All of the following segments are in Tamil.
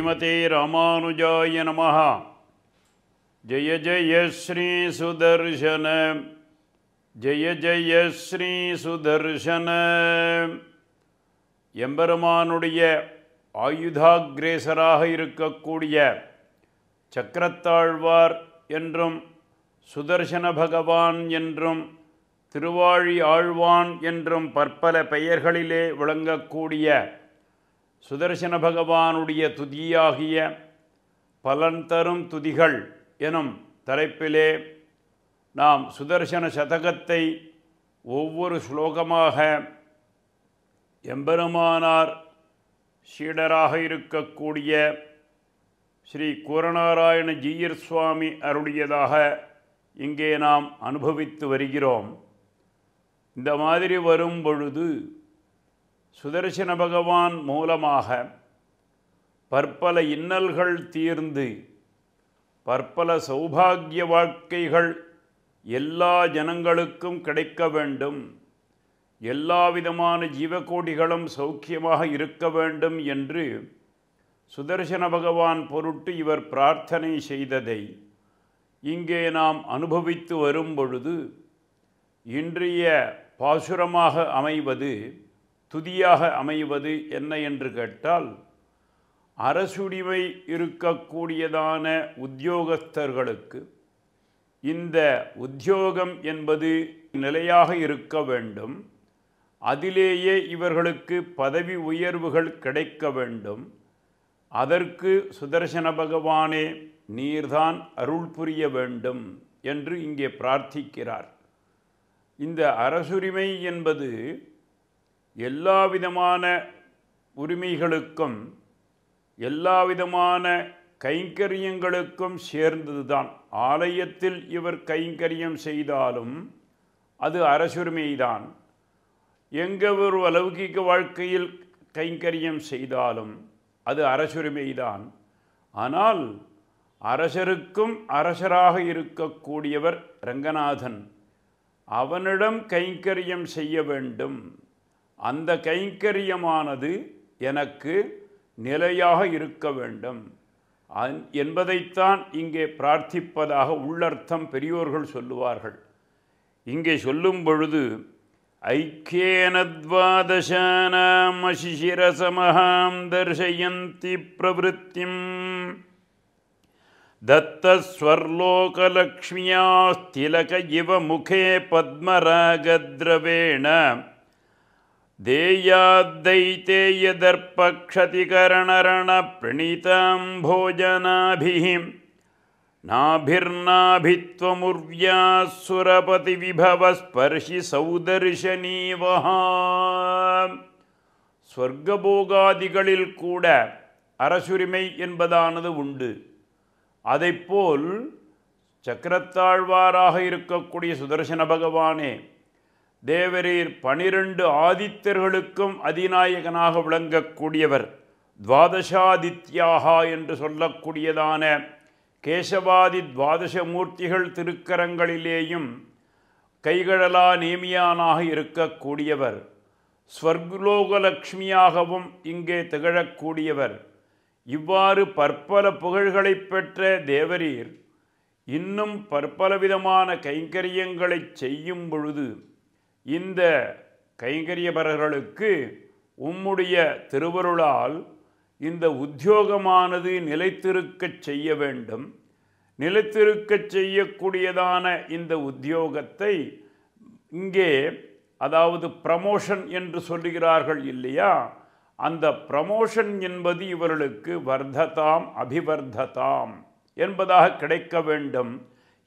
ஸ்ரீமதே ராமானுஜாய நமஹ. ஜெய ஜெய ஸ்ரீ சுதர்சன, ஜெய ஜெய ஸ்ரீ சுதர்சன. எம்பெருமானுடைய ஆயுதாகிரேசராக இருக்கக்கூடிய சக்கரத்தாழ்வார் என்றும் சுதர்சன பகவான் என்றும் திருவாழி ஆழ்வான் என்றும் பற்பல பெயர்களிலே விளங்கக்கூடிய சுதர்சன பகவானுடைய துதியாகிய பலன் தரும் துதிகள் எனும் தலைப்பிலே நாம் சுதர்சன சதகத்தை ஒவ்வொரு ஸ்லோகமாக எம்பெருமானார் சீடராக இருக்கக்கூடிய ஸ்ரீ கூரநாராயண ஜீயர் சுவாமி அருளியதாக இங்கே நாம் அனுபவித்து வருகிறோம். இந்த மாதிரி வரும் பொழுது சுதர்சன பகவான் மூலமாக பற்பல இன்னல்கள் தீர்ந்து பற்பல சௌபாகிய வாழ்க்கைகள் எல்லா ஜனங்களுக்கும் கிடைக்க வேண்டும், எல்லா விதமான ஜீவகோடிகளும் சௌக்கியமாக இருக்க வேண்டும் என்று சுதர்சன பகவான் பொருட்டு இவர் பிரார்த்தனை செய்ததை இங்கே நாம் அனுபவித்து வரும் பொழுது இன்றைய பாசுரமாக அமைவது, துதியாக அமைவது என்ன என்று கேட்டால், அரசுரிமை இருக்கக்கூடியதான உத்தியோகஸ்தர்களுக்கு இந்த உத்தியோகம் என்பது நிலையாக இருக்க வேண்டும், அதிலேயே இவர்களுக்கு பதவி உயர்வுகள் கிடைக்க வேண்டும், அதற்கு சுதர்சன பகவானே நீர்தான் அருள் புரிய வேண்டும் என்று இங்கே பிரார்த்திக்கிறார். இந்த அரசுரிமை என்பது எல்லா விதமான உரிமைகளுக்கும் எல்லா விதமான கைங்கரியங்களுக்கும் சேர்ந்ததுதான். ஆலயத்தில் இவர் கைங்கரியம் செய்தாலும் அது அரசுரிமைதான், எங்கே ஒரு அலௌகிக வாழ்க்கையில் கைங்கரியம் செய்தாலும் அது அரசுரிமைதான். ஆனால் அரசருக்கும் அரசராக இருக்கக்கூடியவர் ரங்கநாதன், அவனிடம் கைங்கரியம் செய்ய வேண்டும், அந்த கைங்கரியமானது எனக்கு நிலையாக இருக்க வேண்டும் என்பதைத்தான் இங்கே பிரார்த்திப்பதாக உள்ளர்த்தம் பெரியோர்கள் சொல்லுவார்கள். இங்கே சொல்லும் பொழுது ஐக்கியேனத்வாதசானாம் அசிசிரசமஹாம் தர்சயந்தி பிரவருத்திம் தத்தஸ்வர்லோகலக்ஷ்மியாஸ்திலக இவ முகே பத்மராகத்ரவேண தேயாத்தைதேயதர்பக்ஷதிகரணரண பிரணீதாம் போஜனாபிஹ நாபிர்நாபித்வமுர்வ்யாசுரபதி விபவ ஸ்பர்ஷி சௌதர்ஷனீவஹா. ஸ்வர்கபோகாதிகளில் கூட அரசுரிமை என்பதானது உண்டு. அதைப்போல் சக்கரத்தாழ்வாராக இருக்கக்கூடிய சுதர்சன பகவானே, தேவரீர் 12 ஆதித்யர்களுக்கும் அதிநாயகனாக விளங்கக்கூடியவர், துவாதசாதித்யாகா என்று சொல்லக்கூடியதான கேசவாதி துவாதசமூர்த்திகள் திருக்கரங்களிலேயும் கைகழலா நேமியானாக இருக்கக்கூடியவர், ஸ்வர்லோகலக்ஷ்மியாகவும் இங்கே திகழக்கூடியவர். இவ்வாறு பற்பல புகழ்களை பெற்ற தேவரீர் இன்னும் பற்பல விதமான கைங்கரியங்களை செய்யும் பொழுது இந்த கைங்கரியபரர்களுக்கு உம்முடைய திருவருளால் இந்த உத்தியோகமானது நிலைத்திருக்கச் செய்ய வேண்டும். நிலைத்திருக்கச் செய்யக்கூடியதான இந்த உத்தியோகத்தை இங்கே, அதாவது ப்ரமோஷன் என்று சொல்லுகிறார்கள் இல்லையா, அந்த ப்ரமோஷன் என்பது இவர்களுக்கு வர்த்ததாம் அபிவர்த்ததாம் என்பதாக கிடைக்க வேண்டும்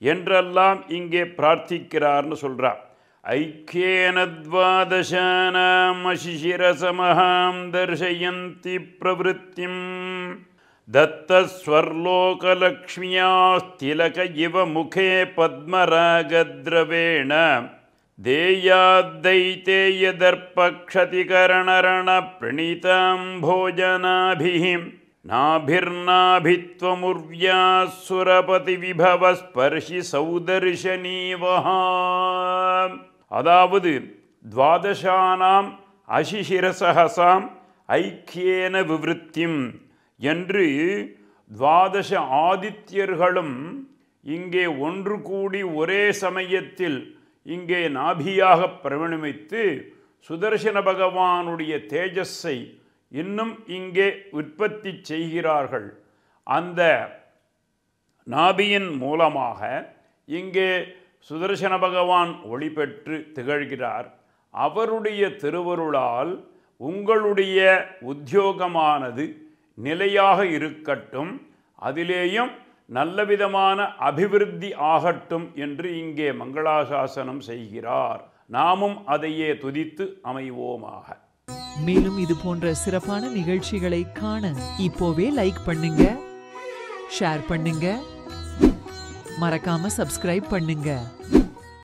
என்றெல்லாம் இங்கே பிரார்த்திக்கிறார்னு சொல்கிறார். ஐக்கியேனத்வாதசானாம் அசிசிரசமஹாம் தர்சயந்தி பிரவருத்திம் தத்தஸ்வர்லோகலக்ஷ்மியாஸ்திலக இவ முகே பத்மராகத்ரவேண தேயாத்தைதேயதர்பக்ஷதிகரணரண பிரணீதாம் போஜனாபிஹ நாபிர்நாபித்வமுர்வ்யாசுரபதி விபவ ஸ்பர்ஷி சௌதர்ஷனீவஹா. அதாவது துவாதசானாம் அசிசிரசஹசாம் ஐக்கியேன விவருத்திம் என்று துவாதச ஆதித்யர்களும் இங்கே ஒன்று கூடி ஒரே சமயத்தில் இங்கே நாபியாக பிரவணித்து சுதர்சன பகவானுடைய தேஜஸை இன்னும் இங்கே உற்பத்தி செய்கிறார்கள். அந்த நாபியின் மூலமாக இங்கே சுதர்சன பகவான் ஒளி பெற்று திகழ்கிறார். அவருடைய திருவருளால் உங்களுடைய உத்தியோகமானது நிலையாக இருக்கட்டும், அதிலேயும் நல்லவிதமான அபிவிருத்தி ஆகட்டும் என்று இங்கே மங்களாசாசனம் செய்கிறார். நாமும் அதையே துதித்து அமைவோமாக. மேலும் இது போன்ற சிறப்பான நிகழ்ச்சிகளை காண இப்போவே லைக் பண்ணுங்க, ஷேர் பண்ணுங்க, மறக்காம சப்ஸ்கிரைப் பண்ணுங்க.